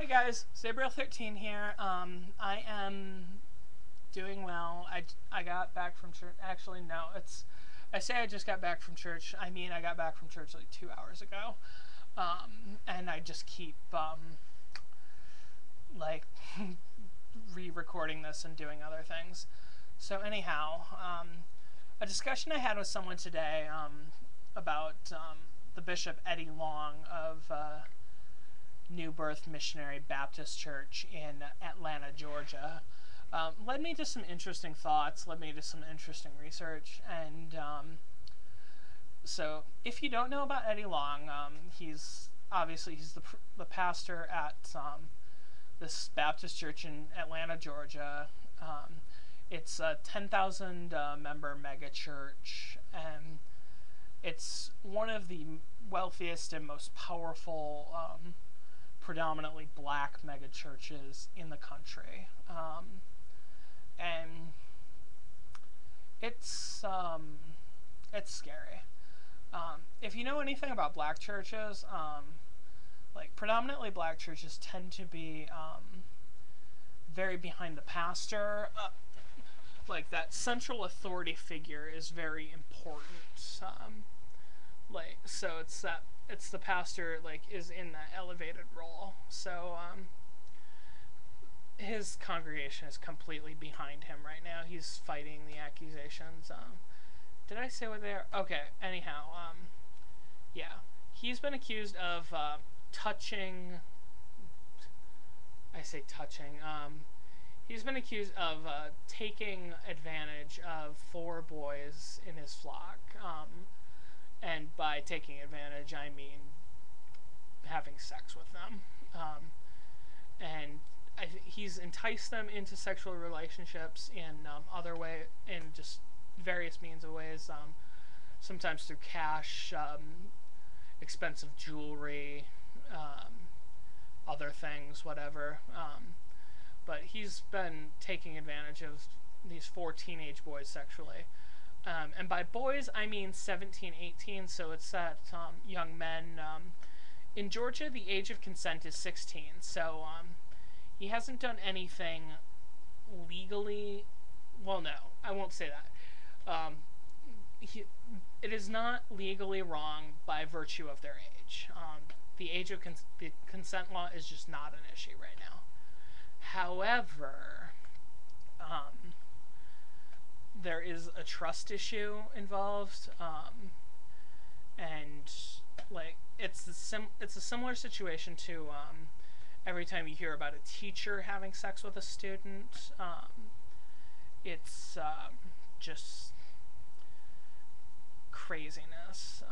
guys, Sabriel13 here. I am doing well. I got back from church. Actually, no, I say I just got back from church. I mean, I got back from church like 2 hours ago. And I just keep like re-recording this and doing other things. So anyhow, a discussion I had with someone today about the Bishop Eddie Long of New Birth Missionary Baptist Church in Atlanta, Georgia, led me to some interesting thoughts, led me to some interesting research, and so if you don't know about Eddie Long, he's the pastor at this Baptist church in Atlanta, Georgia. It's a 10,000 member mega church, and it's one of the wealthiest and most powerful predominantly black mega churches in the country. And it's scary. If you know anything about black churches, like predominantly black churches tend to be very behind the pastor. Like that central authority figure is very important. So it's the pastor is in that elevated role. So his congregation is completely behind him right now. He's fighting the accusations. Did I say what they are? Okay. Anyhow, yeah, he's been accused of touching. I say touching. He's been accused of taking advantage of 4 boys in his flock. And by taking advantage, I mean having sex with them. And he's enticed them into sexual relationships in in just various means of ways. Sometimes through cash, expensive jewelry, other things, whatever. But he's been taking advantage of these 4 teenage boys sexually. And by boys, I mean 17, 18, so it's that young men. In Georgia, the age of consent is 16, so he hasn't done anything legally. Well, no, I won't say that. It is not legally wrong by virtue of their age. The age of the consent law is just not an issue right now. However, there is a trust issue involved, and it's a similar situation to every time you hear about a teacher having sex with a student. It's just craziness.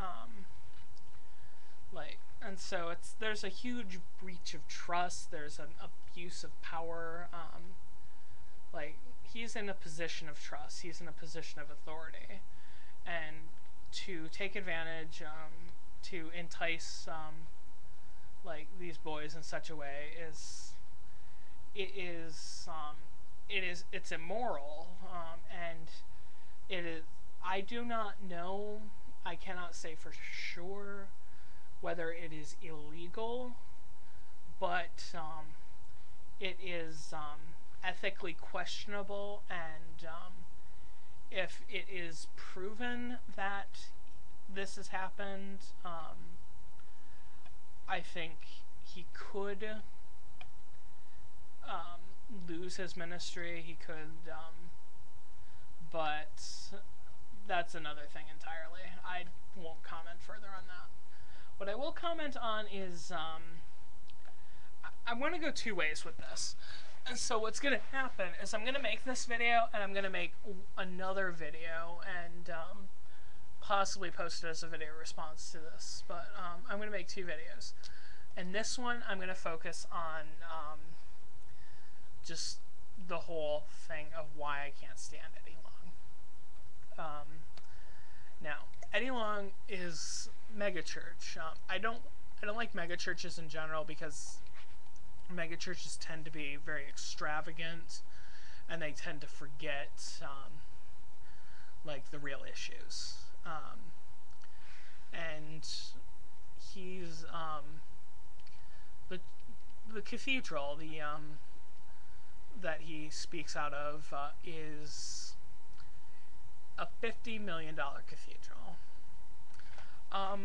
And so there's a huge breach of trust. There's an abuse of power. He's in a position of trust. He's in a position of authority, and to take advantage, to entice, these boys in such a way it's immoral, and it is. I do not know. I cannot say for sure whether it is illegal, but it is ethically questionable, and if it is proven that this has happened, I think he could lose his ministry. He could, but that's another thing entirely. I won't comment further on that. What I will comment on is I want to go 2 ways with this. And so what's going to happen is I'm going to make this video, and I'm going to make another video, and possibly post it as a video response to this. But I'm going to make 2 videos. And this one, I'm going to focus on just the whole thing of why I can't stand Eddie Long. Now, Eddie Long is megachurch. I don't like megachurches in general because megachurches tend to be very extravagant, and they tend to forget the real issues. And he's the cathedral, that he speaks out of, is a $50 million cathedral. I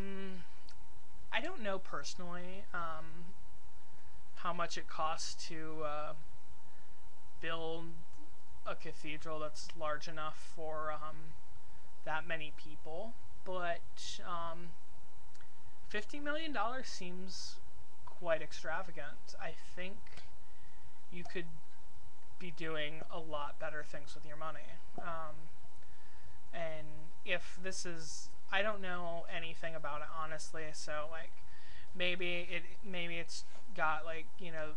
don't know personally how much it costs to build a cathedral that's large enough for that many people, but $50 million seems quite extravagant. I think you could be doing a lot better things with your money. And if this is, I don't know anything about it honestly, so like maybe it's got like, you know,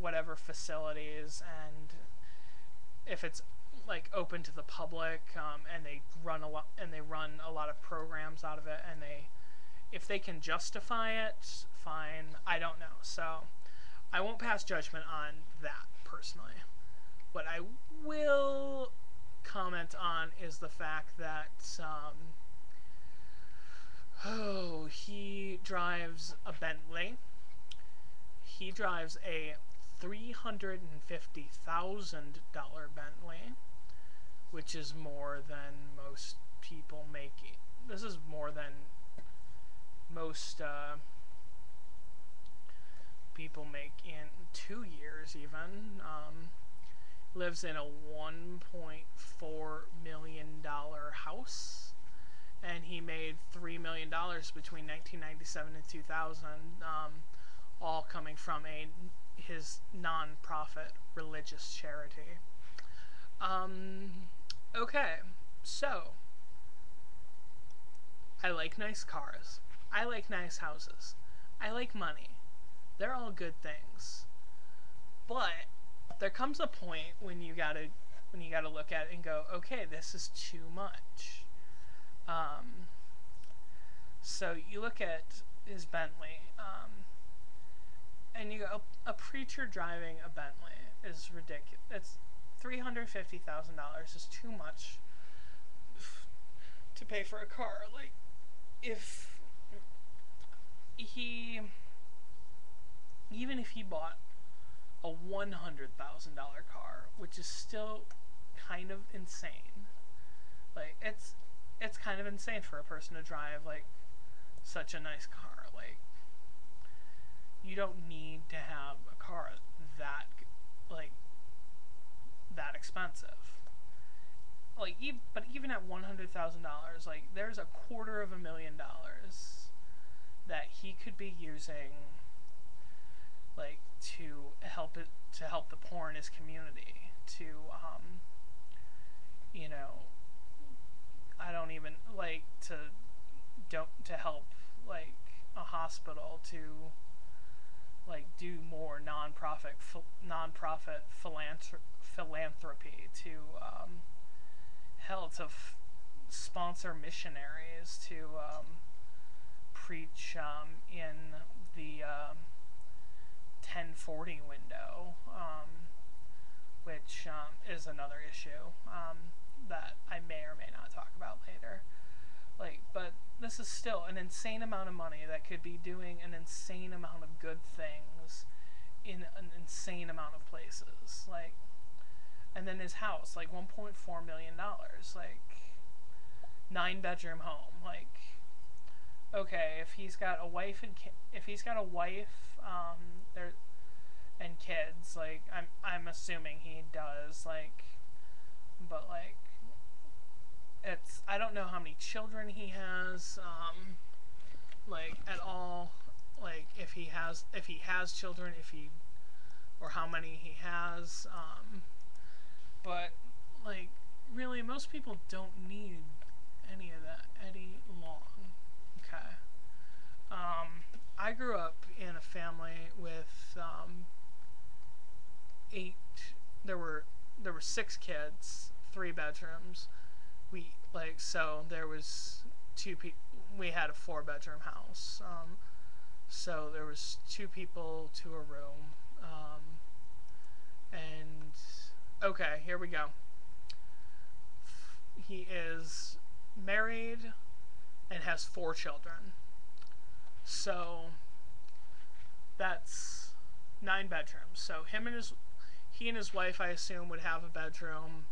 whatever facilities, and if it's like open to the public, and they run a lot of programs out of it, and if they can justify it, fine. I don't know, so I won't pass judgment on that personally. What I will comment on is the fact that he drives a Bentley. He drives a $350,000 Bentley, which is more than most people making. This is more than most people make in 2 years even. Lives in a $1.4 million house, and he made $3 million between 1997 and 2000, all coming from his non-profit religious charity. Okay, so I like nice cars. I like nice houses. I like money. They're all good things. But there comes a point when you gotta look at it and go, okay, this is too much. So you look at his Bentley, and you go, a preacher driving a Bentley is ridiculous. It's $350,000 is too much to pay for a car. Like, if he, even if he bought a $100,000 car, which is still kind of insane. Like, it's kind of insane for a person to drive like such a nice car. Like, you don't need to have a car that that expensive. Like, but even at $100,000, like, there's $250,000 that he could be using, like, to help the poor in his community, to you know, I don't even like to help like a hospital, to like do more non-profit philanthropy, to help to sponsor missionaries, to preach in the 1040 window, which is another issue that I may or may not talk about later. Like, but this is still an insane amount of money that could be doing an insane amount of good things in an insane amount of places. Like, and then his house, like $1.4 million, like 9-bedroom home. Like, okay, if he's got a wife and there and kids, like I'm assuming he does, like, but like, it's, I don't know how many children he has, like, at all, like if he has children, or how many he has, but like, really, most people don't need any of that any long. Okay. I grew up in a family with 8. There were 6 kids, 3 bedrooms. So there was 2 people. We had a 4-bedroom house. So there was 2 people to a room. And okay, here we go. He is married and has 4 children. So that's 9 bedrooms. So he and his wife, I assume, would have a bedroom,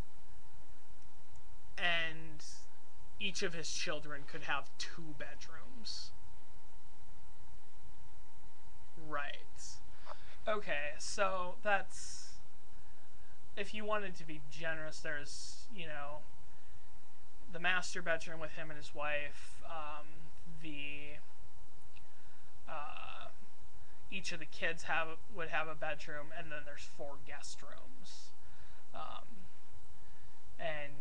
and each of his children could have 2 bedrooms. Right. Okay, so that's, if you wanted to be generous, there's, you know, the master bedroom with him and his wife, each of the kids would have a bedroom, and then there's 4 guest rooms. And,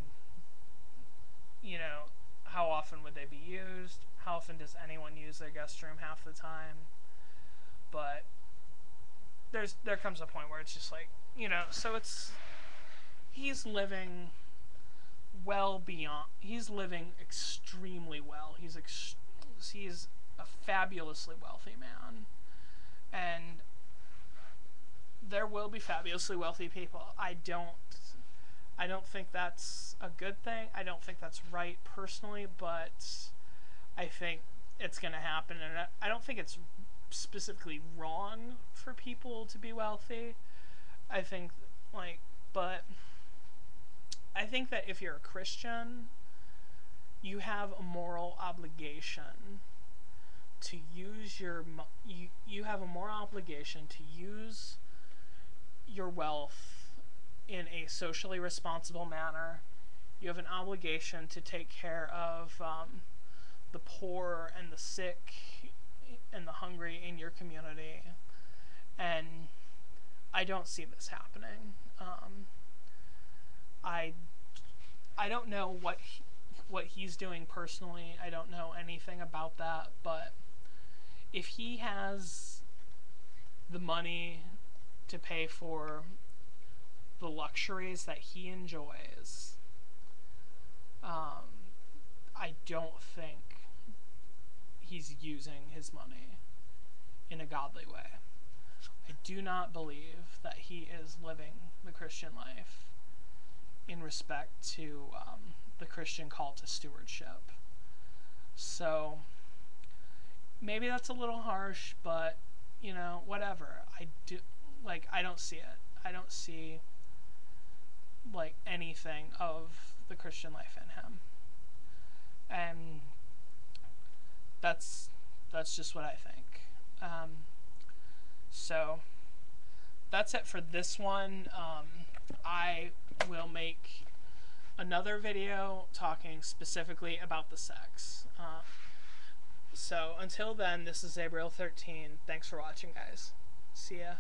you know, how often would they be used? How often does anyone use their guest room? Half the time. But there comes a point where it's just like, you know, so he's living well beyond, he's living extremely well. He's a fabulously wealthy man. And there will be fabulously wealthy people. I don't think that's a good thing. I don't think that's right personally, but I think it's going to happen. And I don't think it's specifically wrong for people to be wealthy. I think, but I think that if you're a Christian, you have a moral obligation to use you have a moral obligation to use your wealth in a socially responsible manner. You have an obligation to take care of the poor and the sick and the hungry in your community, and I don't see this happening. I don't know what he's doing personally. I don't know anything about that, but if he has the money to pay for the luxuries that he enjoys, I don't think he's using his money in a godly way. I do not believe that he is living the Christian life in respect to the Christian call to stewardship. So maybe that's a little harsh, but you know, whatever. I don't see it. I don't see anything of the Christian life in him. And that's just what I think. So that's it for this one. I will make another video talking specifically about the sex. So until then, this is Abriel13. Thanks for watching, guys. See ya.